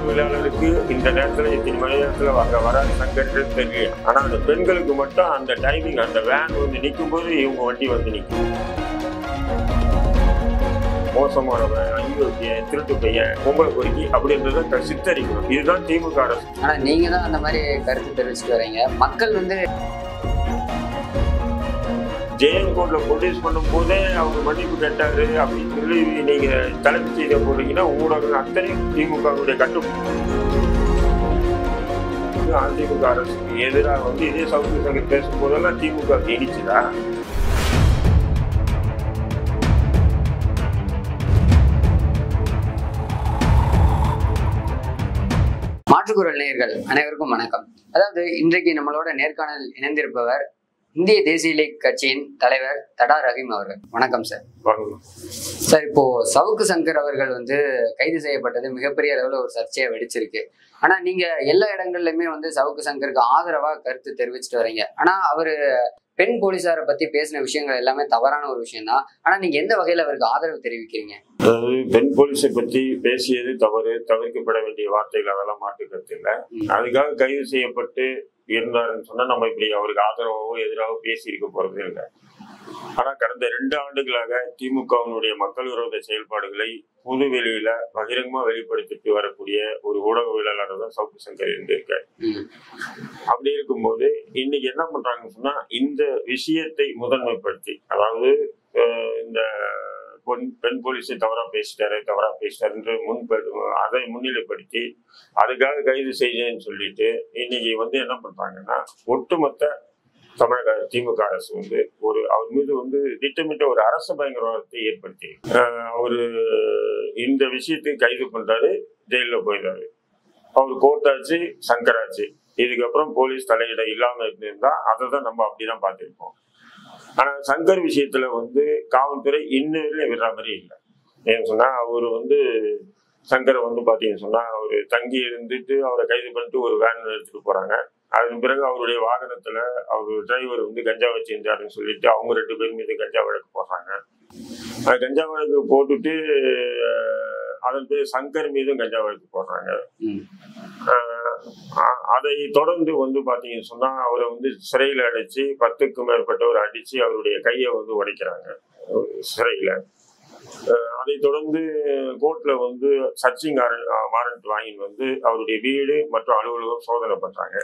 ஊடகவியலாளருக்கு இந்த நேரத்தில் இத்தனை மணி நேரத்தில் அங்கே வர சங்கர்கள் தெரியும். ஆனால் அந்த பெண்களுக்கு மட்டும் அந்த டைமிங், அந்த வேன் வந்து நிற்கும் போது இவங்க வண்டி வந்து நிற்கும். மோசமானவன், அயோக்கியன், திருட்டு பையன், பொம்பளை பொறுக்கி அப்படின்றத சித்தரிக்கணும். இதுதான் திமுக அரசு. ஆனா நீங்க தான் அந்த மாதிரி கருத்து தெரிவிச்சுட்டு வரீங்க. மக்கள் வந்து ஜெயன் கோர்ட்ல ப்ரொடியூஸ் பண்ணும் போதே அவங்க மன்னிப்பு கேட்டாரு அப்படின்னு சொல்லி நீங்க தலைமை செய்த போறீங்கன்னா ஊடகங்கள் அத்தனை திமுகவுடைய அதிமுக அரசுக்கு எதிராக வந்து இதே சவுக்கு சங்கர் பேசும் போதெல்லாம் திமுக இடிச்சுதா? மாற்றுக்குரல் நேயர்கள் அனைவருக்கும் வணக்கம். அதாவது இன்றைக்கு நம்மளோட நேர்காணல் இணைந்திருப்பவர் இந்திய தேசிய லீக் கட்சியின் தலைவர் தடா ரஹீம் அவர்கள். வணக்கம் சார். சார், இப்போ சவுக்கு சங்கர் அவர்கள் வந்து கைது செய்யப்பட்டது மிகப்பெரிய அளவுல ஒரு சர்ச்சையை வெடிச்சிருக்கு. ஆனா நீங்க எல்லா இடங்கள்லயுமே வந்து சவுக்கு சங்கருக்கு ஆதரவா கருத்து தெரிவிச்சுட்டு வரீங்க. ஆனா அவரு பெண் போலீசாரை பத்தி பேசின விஷயங்கள் எல்லாமே தவறான ஒரு விஷயம் தான். ஆனா நீங்க எந்த வகையில அவருக்கு ஆதரவு தெரிவிக்கிறீங்க? அதாவது பெண் போலீஸை பத்தி பேசியது தவறு, தவிர்க்கப்பட வேண்டிய வார்த்தைகள், அதெல்லாம் மாற்று கருத்து இல்லை. அதுக்காக கைது செய்யப்பட்டு இருந்தாருன்னு சொன்னா நம்ம இப்படி அவருக்கு ஆதரவாகவோ எதிராக பேசி இருக்க போறது இல்லை. ஆனா கடந்த 2 ஆண்டுகளாக திமுகவினுடைய மக்கள் விரோத செயல்பாடுகளை பொது வெளியில பகிரங்கமா வெளிப்படுத்திட்டு வரக்கூடிய ஒரு ஊடகவியலாளர் தான் சவுக்கு சங்கர் இருந்திருக்காரு. அப்படி இருக்கும்போது இன்னைக்கு என்ன பண்றாங்கன்னு சொன்னா, இந்த விஷயத்தை முதன்மைப்படுத்தி, அதாவது இந்த பெண் போலீஸை தவறா பேசிட்டாருன்ற அதை முன்னிலைப்படுத்தி அதுக்காக கைது செய்யன்னு சொல்லிட்டு இன்னைக்கு வந்து என்ன பண்றாங்கன்னா, ஒட்டுமொத்த தமிழக திமுக அரசு வந்து அவர் மீது வந்து திட்டமிட்ட ஒரு அரசு பயங்கரவாதத்தை ஏற்படுத்தி அவரு இந்த விஷயத்துக்கு கைது பண்றாரு, ஜெயில போயிடுறாரு. அவர் கோர்ட்டாச்சு, சங்கராச்சு. இதுக்கப்புறம் போலீஸ் தலையிட இல்லாம இருந்திருந்தா அதை தான் நம்ம அப்படிதான் பார்த்திருப்போம். ஆனா சங்கர் விஷயத்துல வந்து காவல்துறை இன்னும் விடுற மாதிரி இல்லை. ஏன்னு சொன்னா, அவரு வந்து சங்கரை வந்து பாத்தீங்கன்னு சொன்னா, அவரு தங்கி இருந்துட்டு அவரை கைது பண்ணிட்டு ஒரு வேன் எடுத்துட்டு போறாங்க. அதன் பிறகு அவருடைய வாகனத்துல அவரு டிரைவர் வந்து கஞ்சா வச்சிருந்தாருன்னு சொல்லிட்டு அவங்க 2 பேர் மீது கஞ்சா வழக்கு போடுறாங்க. கஞ்சா வழக்கு போட்டுட்டு அதன் பிறகு சங்கர் மீதும் கஞ்சா வழக்கு போடுறாங்க. அதை தொடர்ந்து வந்து பாத்தீங்கன்னு சொன்னா, அவரை வந்து சிறையில அடைச்சு 10க்கும் மேற்பட்டவர் அடிச்சு அவருடைய கையை வந்து உடைக்கிறாங்க சிறையில. அதை தொடர்ந்து கோர்ட்ல வந்து சர்ச்சிங் வாரண்ட் வாங்கி வந்து அவருடைய வீடு மற்றும் அலுவலகம் சோதனை பண்றாங்க.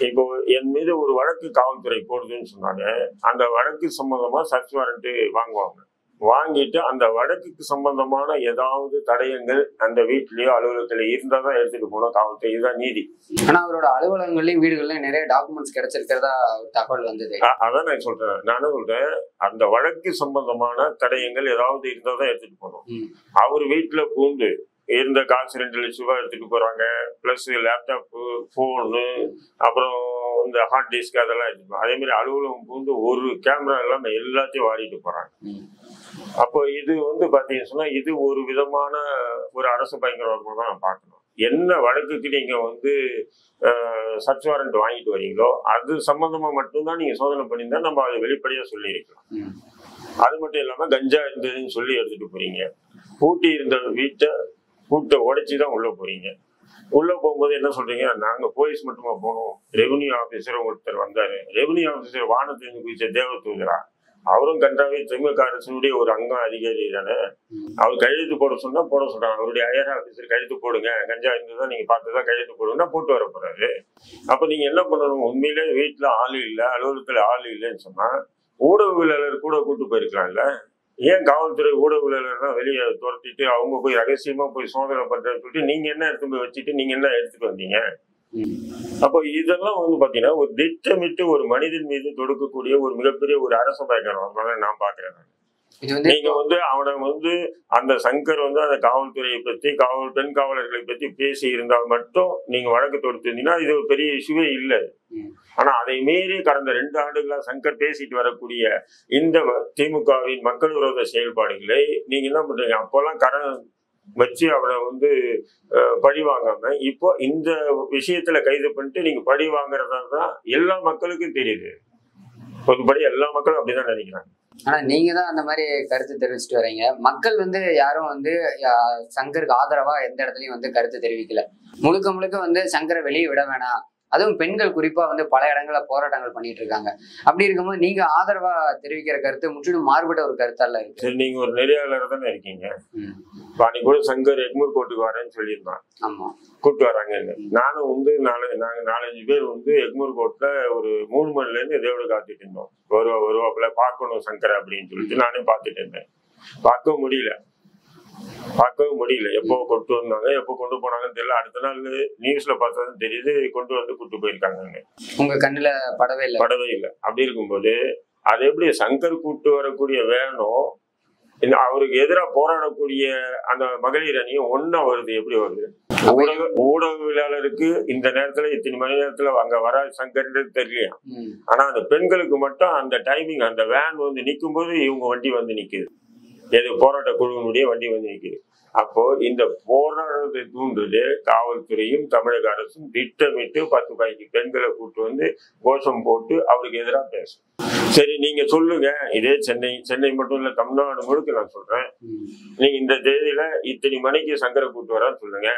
இப்போ என் மீது ஒரு வழக்கு காவல்துறை போடுதுன்னு சொன்னாங்க, அந்த வழக்கு சம்பந்தமா சர்ச் வாரண்ட் வாங்குவாங்க. வாங்கிட்டு அந்த வழக்குக்கு சம்பந்தமான ஏதாவது தடயங்கள் அந்த வீட்லயோ அலுவலகத்துல இருந்தா தான் எடுத்துட்டு போனோம் காவல்துறை. இதுதான் நீதி. ஆனா அவரோட அலுவலகங்களையும் வீடுகள்லயும் நிறைய டாக்குமெண்ட்ஸ் கிடைச்சிருக்கிறதா தகவல் வந்தது. அதான் நான் சொல்றேன். நானும் சொல்றேன், அந்த வழக்கு சம்பந்தமான தடயங்கள் ஏதாவது இருந்தா தான் எடுத்துட்டு போனோம். அவர் வீட்டுல பூந்து இருந்த காசு 2 லட்சம் ரூபாய் எடுத்துட்டு போறாங்க. பிளஸ் லேப்டாப்பு, போனு, அப்புறம் இந்த ஹார்ட் டிஸ்க் அதெல்லாம் எடுத்துப்போம். அதே மாதிரி அலுவலகம் பூந்து ஒரு கேமரா இல்லாம எல்லாத்தையும் வாரிட்டு போறாங்க. அப்போ இது வந்து பாத்தீங்கன்னு சொன்னா, இது ஒரு விதமான ஒரு அரசு பயங்கரவாதமா தான் நான் பார்க்கணும். என்ன வழக்குக்கு நீங்க வந்து சர்ச் வாரண்ட் வாங்கிட்டு வரீங்களோ அது சம்பந்தமா மட்டும்தான் நீங்க சோதனை பண்ணியிருந்தா நம்ம அதை வெளிப்படையா சொல்லியிருக்கலாம். அது மட்டும் இல்லாம கஞ்சா இருந்ததுன்னு சொல்லி எடுத்துட்டு போறீங்க. பூட்டி இருந்த பூட்டை உடைச்சுதான் உள்ள போறீங்க. உள்ள போகும்போது என்ன சொல்றீங்க, நாங்க போலீஸ் மட்டுமா போனோம், ரெவன்யூ ஆபீசர் ஒருத்தர் வந்தாரு. ரெவன்யூ ஆபீசர் வானத்திலிருந்து குதிச்ச தேவதூதரா? அவரும் கண்டாவே திமுக அரசுடைய ஒரு அதிகாரி தானே. அவர் கையெழுத்து போட சொன்னா போட சொல்றாங்க. அவருடைய ஹையர் ஆபீசர் கையெழுத்து போடுங்க, கஞ்சா இருந்ததுதான் நீங்க பார்த்துதான் கையெழுத்து போடுங்கன்னா போட்டு வர போறாரு. அப்ப நீங்க என்ன பண்ணணும், உண்மையிலே வீட்டுல ஆள் இல்லை, அலுவலகத்துல ஆள் இல்லைன்னு சொன்னா ஊடகவியலாளர் கூட கூட்டு போயிருக்கலாம்ல. ஏன் காவல்துறை ஊடகவியலாளர்லாம் வெளியே துரத்திட்டு அவங்க போய் ரகசியமா போய் சோதனை பண்றேன்னு சொல்லிட்டு நீங்க என்ன எடுத்து போய் வச்சுட்டு நீங்க என்ன எடுத்துட்டு வந்தீங்க? அப்போ இதெல்லாம் வந்து பாத்தீங்கன்னா ஒரு திட்டமிட்டு ஒரு மனிதன் மீது தொடுக்கக்கூடிய ஒரு மிகப்பெரிய ஒரு அரசு பயங்கரவாதம் நான் பாக்குறேன். நீங்க வந்து அவனை வந்து அந்த சங்கர் வந்து அந்த காவல்துறையை பத்தி பெண் காவலர்களை பத்தி பேசி இருந்தால் மட்டும் நீங்க வழக்கு தொடுத்திருந்தீங்கன்னா இது ஒரு பெரிய இஷ்யூவே இல்லை. ஆனா அதை மீறி கடந்த 2 ஆண்டுகளா சங்கர் பேசிட்டு வரக்கூடிய இந்த திமுகவின் மக்கள் விரோத செயல்பாடுகளை நீங்க என்ன பண்றீங்க, அப்போல்லாம் வச்சு அவரை வந்து பழி வாங்காம இப்போ இந்த விஷயத்துல கைது பண்ணிட்டு நீங்க பழி வாங்குறதா தான் எல்லா மக்களுக்கும் தெரியுது. பொதுப்படி எல்லா மக்களும் அப்படிதான் நினைக்கிறாங்க. ஆனா நீங்க தான் அந்த மாதிரி கருத்து தெரிவிச்சுட்டு வரீங்க. மக்கள் வந்து யாரும் வந்து சங்கருக்கு ஆதரவா எந்த இடத்துலயும் வந்து கருத்து தெரிவிக்கல. முழுக்க முழுக்க வந்து சங்கரை வெளியே விட வேணாம், அதுவும் பெண்கள் குறிப்பா வந்து பல இடங்கள்ல போராட்டங்கள் பண்ணிட்டு இருக்காங்க. அப்படி இருக்கும்போது நீங்க ஆதரவா தெரிவிக்கிற கருத்து முற்றிலும் மாறுபட்ட ஒரு கருத்தால இருக்கு. சரி, நீங்க ஒரு நெறியாளர் தானே இருக்கீங்க. அன்னைக்கு கூட சங்கர் எக்மூர் கோர்ட்டுக்கு வரேன்னு சொல்லியிருந்தான். ஆமா, கூப்பிட்டு வராங்கன்னு. நானும் வந்து நாங்க 4-5 பேர் வந்து எக்மூர் கோர்ட்ல ஒரு 3 மணில இருந்து இதோட காத்துட்டு இருந்தோம். வருவாப்புல பார்க்கணும் சங்கர் அப்படின்னு சொல்லிட்டு நானே பார்த்துட்டு இருந்தேன். பார்க்கவும் முடியல. எப்போ கொண்டு வந்தாங்க, எப்போ கொண்டு போனாங்கன்னு தெரியல. அடுத்த நாள் நியூஸ்ல பார்த்ததும் தெரியுது கொண்டு வந்து கூட்டு போயிருக்காங்க. உங்க கண்ணுல படவே இல்லை. அப்படி இருக்கும்போது அது எப்படி சங்கர் கூட்டு வரக்கூடிய வேணும், அவருக்கு எதிராக போராடக்கூடிய அந்த மகளிர் அணியும் ஒன்னா வருது? எப்படி வருது? ஊடகவியலாளருக்கு இந்த நேரத்துல இத்தனை மணி நேரத்துல அங்க வர சங்கர்ன்றது தெரியலையா? ஆனா அந்த பெண்களுக்கு மட்டும் அந்த டைமிங், அந்த வேன் வந்து நிற்கும் போது இவங்க வண்டி வந்து நிக்குது. போராட்ட குழுவினுடைய வண்டி வந்து நிக்குது. அப்போ இந்த போராட்டத்தை தூண்டுது காவல்துறையும் தமிழக அரசும் திட்டமிட்டு 10-15 பெண்களை கூட்டு வந்து கோஷம் போட்டு அவருக்கு எதிராக பேசும். சரி, நீங்க சொல்லுங்க. இதே சென்னை மட்டும் இல்ல, தமிழ்நாடு முழுக்க நான் சொல்றேன். நீங்க இந்த தேதியில இத்தனை மணிக்கு சங்கரை கூட்டு வரான்னு சொல்லுங்க.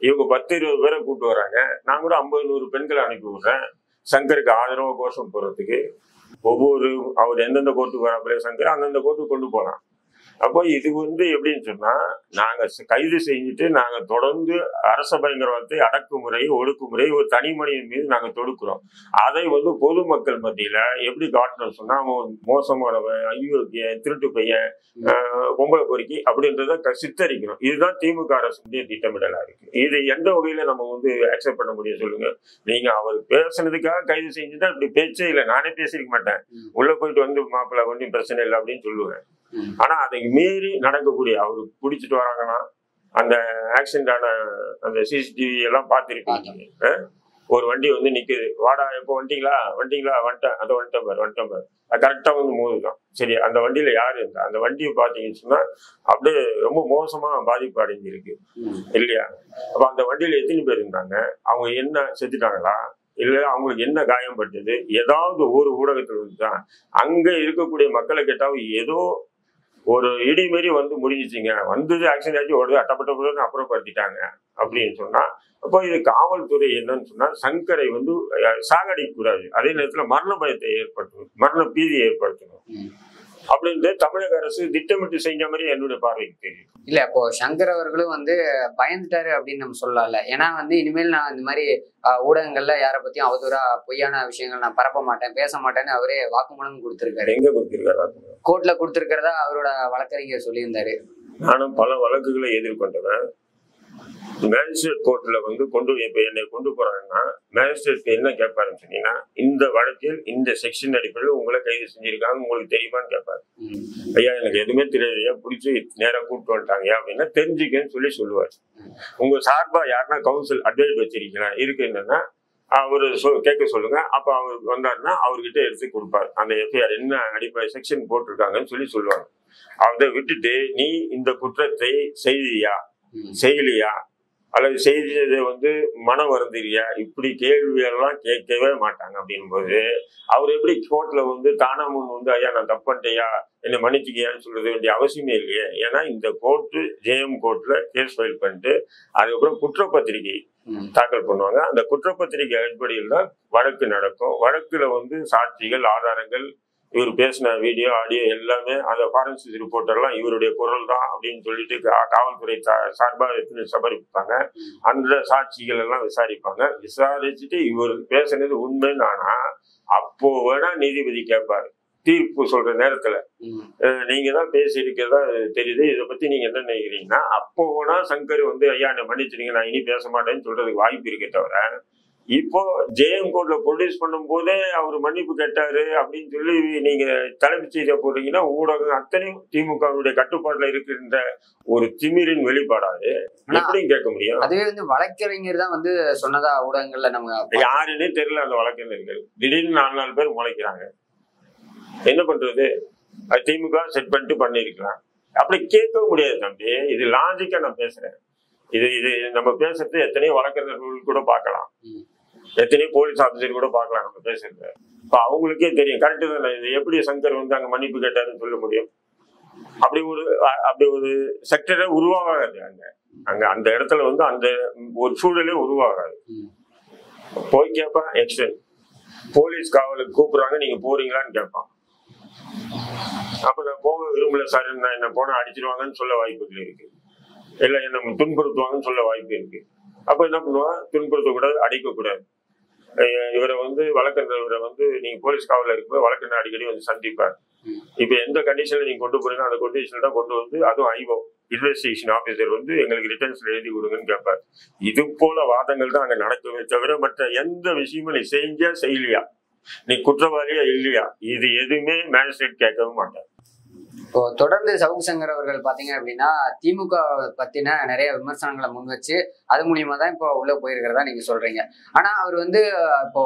இவங்க 10-20 பேரை கூட்டு வராங்க. நான் கூட 50-100 பெண்களை அனுப்பி விடுறேன் சங்கருக்கு ஆதரவா கோஷம் போறதுக்கு. அவர் எந்தெந்த கோர்ட்டுக்கு வராப்பிலே சங்கர் அந்தந்த கோர்ட்டுக்கு கொண்டு போகலாம். அப்போ இது வந்து எப்படின்னு சொன்னா, நாங்க கைது செஞ்சுட்டு நாங்க தொடர்ந்து அரச பயங்கரவாதத்தை, அடக்குமுறை, ஒடுக்குமுறை ஒரு தனி மனிதன் மீது நாங்க தொடுக்கிறோம். அதை வந்து பொதுமக்கள் மத்தியில எப்படி காட்டணும் சொன்னா, அவன் மோசமானவன், அயோக்கிய, திருட்டு பையன், பொம்பளை பொறுக்கி அப்படின்றத சித்தரிக்கணும். இதுதான் திமுக அரசுடைய திட்டமிடலா இருக்கு. இது எந்த வகையில நம்ம வந்து அக்செப்ட் பண்ண முடியும் சொல்லுங்க? நீங்க அவர் பேசுனதுக்காக கைது செஞ்சுட்டா இப்படி பேச்சே இல்லை. நானே பேசிருக்க மாட்டேன். உள்ள போயிட்டு வந்து மாப்பிள்ள ஒன்றும் பிரச்சனை இல்லை அப்படின்னு சொல்லுவேன். ஆனா அதை மீறி நடக்கக்கூடிய, அவரு பிடிச்சிட்டு வராங்கன்னா அந்த ஆக்சிடென்ட் ஆன அந்த சிசிடிவி எல்லாம் பார்த்திருப்பீங்க. ஒரு வண்டி வந்து நிக்குது, வாடா எப்போ வந்துட்டீங்களா வந்துட்டேன், அதை வந்துட்டேன் பாரு கரெக்டா வந்து மோதுதான். சரி, அந்த வண்டியில யாரு இருந்தா? அந்த வண்டியை பாத்தீங்கன்னு சொன்னா அப்படியே ரொம்ப மோசமா பாதிப்பு அடைஞ்சிருக்கு இல்லையா? அப்ப அந்த வண்டியில எத்தனை பேர் இருந்தாங்க? அவங்க என்ன செத்துட்டாங்களா? இல்ல அவங்களுக்கு என்ன காயம் பட்டது? ஏதாவது ஒரு ஊடகத்தில் வந்துதான் அங்க இருக்கக்கூடிய மக்களை கேட்டாவும் ஏதோ ஒரு இடி மாரி வந்து முடிஞ்சிச்சிங்க, வந்தது ஆக்சிடென்ட் ஆச்சு, உடனே அட்டப்பட்ட அப்புறப்படுத்திட்டாங்க அப்படின்னு சொன்னா, அப்போ இது காவல்துறை என்னன்னு சொன்னா சங்கரை வந்து சாகடிக்க கூடாது, அதே நேரத்துல மரண பயத்தை ஏற்படுத்தணும், மரண பீதியை ஏற்படுத்தணும் அப்படின்ட்டு தமிழக அரசு திட்டமிட்டு செஞ்ச மாதிரி என்னுடைய பார்வைக்கு தெரியும். இல்ல, அப்போ சங்கர் அவர்களும் வந்து பயந்துட்டாரு அப்படின்னு நம்ம சொல்லல. ஏன்னா வந்து இனிமேல் நான் இந்த மாதிரி ஊடகங்கள்ல யாரை பத்தியும் அவதூறா பொய்யான விஷயங்கள் நான் பரப்ப மாட்டேன், பேச மாட்டேன்னு அவரே வாக்குமூலம் கொடுத்திருக்காரு. எங்க கொடுத்திருக்காரு? கோர்ட்ல கொடுத்திருக்கிறதா அவரோட வழக்கறிஞர் சொல்லியிருந்தாரு. நானும் பல வழக்குகளை எதிர்கொண்டவன். மேஜிஸ்ட்ரேட் கோர்ட்ல வந்து இப்ப என்னை கொண்டு போறாங்கன்னா மேஜிஸ்ட்ரேட் என்ன கேட்பாருன்னு சொன்னீங்கன்னா, இந்த வழக்கில் இந்த செக்ஷன் அடிப்படையில் உங்களை கைது செஞ்சிருக்காங்க, உங்களுக்கு தெரியுமான்னு கேட்பாரு. ஐயா எனக்கு எதுவுமே தெரியாதையா, பிடிச்சி நேரம் கூப்பிட்டு வந்துட்டாங்க அப்படின்னா தெரிஞ்சுக்கன்னு சொல்லுவார். உங்க சார்பா யாருன்னா கவுன்சில் அட்வைஸ் வச்சிருக்கீங்களா? இருக்கு, என்னன்னா அவரு கேட்க சொல்லுங்க. அப்ப அவர் வந்தாருன்னா அவர்கிட்ட எடுத்து கொடுப்பாரு. அந்த எஃப்ஐஆர் என்ன அடிப்படை செக்ஷன் போட்டிருக்காங்கன்னு சொல்லுவாங்க. அதை விட்டுட்டு நீ இந்த குற்றத்தை செய்யலையா அல்லது செய்ததை வந்து மனம் வருந்துறியா, இப்படி கேள்வியெல்லாம் கேட்கவே மாட்டாங்க. அப்படின் போது அவர் எப்படி கோர்ட்ல வந்து தானா முன் வந்து ஐயா நான் தப்பு பண்ணிட்டேயா, என்னை மன்னிச்சுக்கியான்னு சொல்றது வேண்டிய அவசியமே இல்லையே. ஏன்னா இந்த கோர்ட்டு ஜேஎம் கோர்ட்ல கேஸ் ஃபைல் பண்ணிட்டு அதுக்கப்புறம் குற்றப்பத்திரிகை தாக்கல் பண்ணுவாங்க. அந்த குற்றப்பத்திரிகை அடிப்படையில் தான் வழக்கு நடக்கும். வழக்குல வந்து சாட்சிகள், ஆதாரங்கள், இவர் பேசின வீடியோ, ஆடியோ எல்லாமே அந்த ஃபாரன்சிக் ரிப்போர்ட்டர்லாம் இவருடைய குரல் தான் அப்படின்னு சொல்லிட்டு காவல்துறை சார்பாக சமர்ப்பிப்பாங்க. அந்த சாட்சிகள் எல்லாம் விசாரிச்சுட்டு இவர் பேசுனது உண்மைன்னு ஆனா அப்போ வேணா நீதிபதி கேட்பாரு. தீர்ப்பு சொல்ற நேரத்துல நீங்க தான் பேசி இருக்கிறதா தெரியுது, இதை பத்தி நீங்க என்ன நினைக்கிறீங்கன்னா அப்போ வேணா சங்கர் வந்து ஐயா என்ன மன்னிச்சிருங்க நான் இனி பேச மாட்டேன்னு சொல்றதுக்கு வாய்ப்பு இருக்கே தவிர, இப்போ ஜேஎம் கோர்ட்ல ப்ரொடியூஸ் பண்ணும் போதே அவர் மன்னிப்பு கேட்டாரு அப்படின்னு சொல்லி நீங்க தலைமைச் செய்தியா போடுறீங்கன்னா ஊடகம் அத்தனையும் திமுகவுடைய கட்டுப்பாட்டுல இருக்கின்ற ஒரு திமிரின் வெளிப்பாடாது எப்படியும் கேட்க முடியும். அதுவே வந்து வழக்கறிஞர் தான் வந்து சொன்னதா ஊடகங்கள்ல நம்ம யாருன்னே தெரியல. அந்த வழக்கறிஞர்கள் திடீர்னு 4 பேர் முளைக்கிறாங்க, என்ன பண்றது? அது திமுக செட் பண்ணிட்டு பண்ணிருக்கலாம். அப்படி கேட்க முடியாது தம்பி. இது லாஜிக்கா நான் பேசுறேன். இது நம்ம பேசுறது எத்தனையோ வழக்கறிஞர்கள் கூட பார்க்கலாம். எத்தனையோ போலீஸ் ஆஃபீஸர் கூட பார்க்கலாம் நம்ம பேசுறது. இப்போ அவங்களுக்கே தெரியும் கரெக்டு தானே, இது எப்படி சங்கர் வந்து அங்கே மன்னிப்பு கேட்டாருன்னு சொல்ல முடியும்? அப்படி ஒரு செக்டரே உருவாகாது அங்க அந்த இடத்துல வந்து அந்த ஒரு சூழலே உருவாகாது. போய் கேட்பான் எக்ஸ்டென்ட் போலீஸ் காவலுக்கு கூப்பிடுறாங்க, நீங்க போறீங்களான்னு கேட்பான். அப்ப நான் போக விரும்பல சார், நான் என்ன போனா அடிச்சிருவாங்கன்னு சொல்ல வாய்ப்புகள் இருக்கு, இல்ல என்ன துன்புறுத்துவாங்கன்னு சொல்ல வாய்ப்பு இருக்கு. அப்ப என்ன பண்ணுவான், துன்புறுத்தக்கூடாது, அடிக்கக்கூடாது. இவரை வந்து வழக்கறிஞரை வந்து நீங்க போலீஸ் காவலில் இருக்கும்போது வழக்கறிஞர் அடிக்கடி வந்து சந்திப்பார். இப்ப எந்த கண்டிஷன்ல நீங்க கொண்டு போறீங்க அந்த கண்டிஷன்ல தான் கொண்டு வந்து, அதுவும் ஐஓ இன்வெஸ்டிகேஷன் ஆபீசர் வந்து எங்களுக்கு ரிட்டர்ன்ஸ்ல எழுதி கொடுங்கன்னு கேட்பார். இது போல வாதங்கள் தான் அங்க நடக்குமே தவிர மற்ற எந்த விஷயமும் நீ செஞ்சா செய்யலையா, நீ குற்றவாளியா இல்லையா, இது எதுவுமே மேஜிஸ்ட்ரேட் கேட்கவும் மாட்டார். இப்போ தொடர்ந்து சவுக்கு சங்கர் அவர்கள் பாத்தீங்க அப்படின்னா திமுக பத்தின நிறைய விமர்சனங்களை முன் வச்சு அது மூலியமா தான் இப்போ உள்ள போயிருக்கிறதா நீங்க சொல்றீங்க. ஆனா அவர் வந்து இப்போ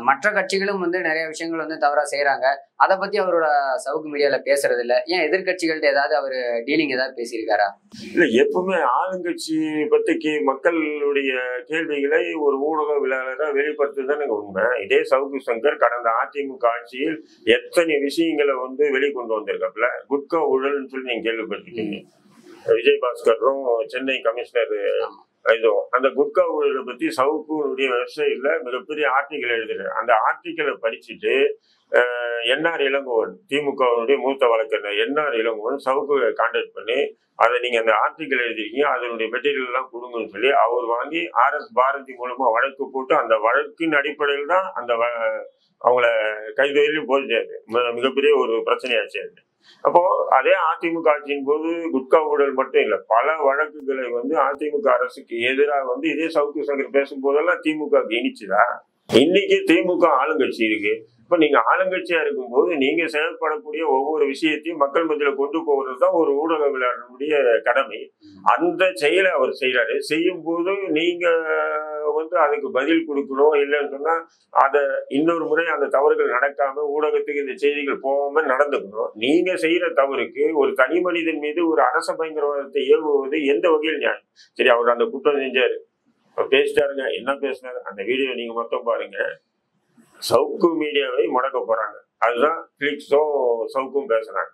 மற்ற கட்சிகளும் வந்து நிறைய விஷயங்கள் வந்து தவறா செய்யறாங்க, அதை பத்தி அவரோட சவுக்கு மீடியால பேசுறது இல்ல. ஏன் எதிர்கட்சிகள்ட்ட ஏதாவது அவர் டீலிங் ஏதாவது பேசியிருக்காரா? இல்ல, எப்பவுமே ஆளுங்கட்சி பத்தி மக்களுடைய கேள்விகளை ஒரு ஊடகவியலாளரா வெளிப்படுத்துதானே உண்மை. இதே சவுக்கு சங்கர் கடந்த அதிமுக ஆட்சியில் எத்தனை விஷயங்களை வந்து வெளிக்கொண்டு வந்திருக்காப்புல. குட்கா ஊழல்னு சொல்லி நீங்க கேள்விப்பட்டிருக்கீங்க. விஜயபாஸ்கரும் சென்னை கமிஷனர் இதுவும் அந்த குட்கா ஊழலை பத்தி சவுக்குடைய வெப்சைட்ல மிகப்பெரிய ஆர்டிக்கல் எழுதுறாரு. அந்த ஆர்டிக்கலை படிச்சுட்டு என்ஆர் இளங்கோவன், திமுகவுடைய மூத்த வழக்கறிஞர் என்ஆர் இளங்கோவன் சவுக்கு கான்டாக்ட் பண்ணி அதை நீங்க அந்த ஆர்டிக்கல் எழுதிருக்கீங்க, அதனுடைய மெட்டீரியல் எல்லாம் கொடுங்கன்னு சொல்லி அவர் வாங்கி RS பாரதி மூலமா வழக்கு போட்டு அந்த வழக்கின் அடிப்படையில் தான் அந்த அவங்கள கைது போயிட்டாரு. மிகப்பெரிய ஒரு பிரச்சனையாச்சு. அப்போ அதே அதிமுக ஆட்சியின் போது குட்கா ஊழல் மட்டும் இல்ல, பல வழக்குகளை வந்து அதிமுக அரசுக்கு எதிராக வந்து இதே சவுக்கு சங்கர் பேசும்போதெல்லாம் திமுக இனிச்சுதா? இன்னைக்கு திமுக ஆளுங்கட்சி இருக்கு. இப்ப நீங்க ஆளுங்கட்சியா இருக்கும்போது நீங்க செயல்படக்கூடிய ஒவ்வொரு விஷயத்தையும் மக்கள் மத்தியில கொண்டு போவதுதான் ஒரு ஊடகவியலாளருடைய கடமை. அந்த செயலை அவர் செய்யறாரு. செய்யும் போது நீங்க வந்து அதுக்கு பதில் கொடுக்கணும். இல்லைன்னு சொன்னா அதை இன்னொரு முறை அந்த தவறுகள் நடக்காம ஊடகத்துக்கு இந்த செய்திகள் போகாம நடந்துக்கணும். நீங்க செய்யற தவறுக்கு ஒரு தனி மனிதன் மீது ஒரு அரச பயங்கரவாதத்தை ஏவுவது எந்த வகையில் நியாயம்? சரி, அவர் அந்த குற்றம் செஞ்சாரு, பேசிட்டாருங்க, என்ன பேசினாரு அந்த வீடியோ நீங்க மொத்தம் பாருங்க. சவுக்கு மீடியாவை முடக்க போறாங்க, அதுதான் கிளிக்ஸும் சவுக்கும் பேசுறாங்க.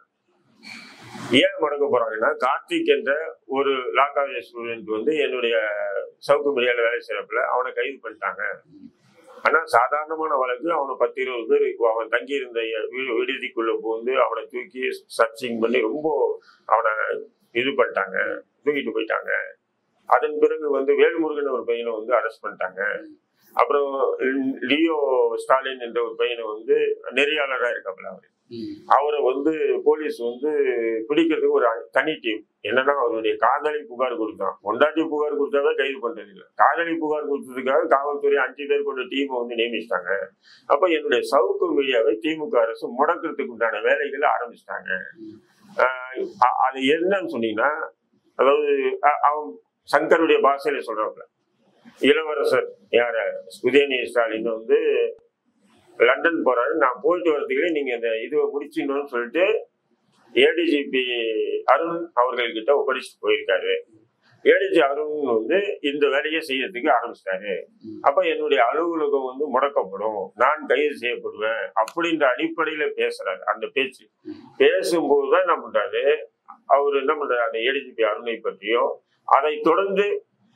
ஏன் முடக்க போறாங்கன்னா, கார்த்திக் என்ற ஒரு லா காலேஜ் ஸ்டூடெண்ட் வந்து என்னுடைய சவுக்கு மீடியால வேலை செய்யறப்பல அவனை கைது பண்ணிட்டாங்க. ஆனா சாதாரணமான வழக்கு, அவனை 10-20 பேர் அவன் தங்கி இருந்த விடுதிக்குள்ள போந்து அவனை தூக்கி சர்ச்சிங் பண்ணி ரொம்ப அவனை இது பண்ணிட்டாங்க, தூக்கிட்டு போயிட்டாங்க. அதன் பிறகு வந்து வேல்முருகன் ஒரு பையனை வந்து அரெஸ்ட் பண்ணிட்டாங்க. அப்புறம் லியோ ஸ்டாலின் என்ற ஒரு பையனை வந்து நெறியாளராக இருக்காப்புல அவரை வந்து போலீஸ் வந்து பிடிக்கிறதுக்கு ஒரு தனி டீம். என்னன்னா அவருடைய காதலி புகார் கொடுத்தான், கொண்டாட்டி புகார் கொடுத்தாவே கைது பண்றது இல்லை, காதலி புகார் கொடுத்ததுக்காக காவல்துறை 5 பேர் கொண்ட டீமை வந்து நியமிச்சிட்டாங்க. அப்ப என்னுடைய சவுக்கு மீடியாவை திமுக அரசு முடக்கிறதுக்கு உண்டான வேலைகளை ஆரம்பிச்சிட்டாங்க. அது என்னன்னு சொன்னீங்கன்னா, அதாவது அவன் சங்கருடைய பாஷையில சொல்றாப்புல, இளவரசர் யார உதயநிதி ஸ்டாலின் வந்து லண்டன் போறாரு, நான் போயிட்டு வரதுக்குள்ளே நீங்க இந்த இதுவை முடிச்சிடணும்னு சொல்லிட்டு ஏடிஜிபி அருண் அவர்கள்கிட்ட ஒப்படைச்சிட்டு போயிருக்காரு. ஏடிஜி அருண் வந்து இந்த வேலையை செய்யறதுக்கு ஆரம்பிச்சிட்டாரு. அப்ப என்னுடைய அலுவலகம் வந்து முடக்கப்படும், நான் கைது செய்யப்படுவேன் அப்படின்ற அடிப்படையில பேசுறாரு. அந்த பேச்சு பேசும்போதுதான் என்ன பண்றாரு, அவர் என்ன பண்றாரு, அந்த ஏடிஜிபி அருணை பற்றியும் அதை தொடர்ந்து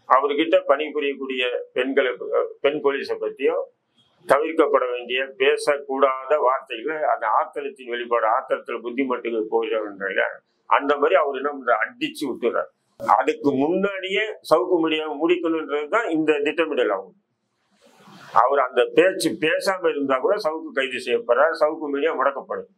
அவர்கிட்ட பணிபுரியக்கூடிய பெண் போலீஸை பற்றியும் தவிர்க்கப்பட வேண்டிய பேசக்கூடாத வார்த்தைகளை, அந்த ஆத்திரத்தின் வெளிப்பாடு, ஆத்திரத்தில் புத்திமட்டுகள் போகிறவங்க அந்த மாதிரி அவர் என்ன பண்ற அடிச்சு விட்டுறாரு. அதுக்கு முன்னாடியே சவுக்கு மீடியாவை முடிக்கணுன்றதுதான் இந்த திட்டமிடல் ஆகும். அவர் அந்த பேச்சு பேசாம இருந்தா கூட சவுக்கு கைது செய்யப்படுறார், சவுக்கு மீடியா முடக்கப்படும்.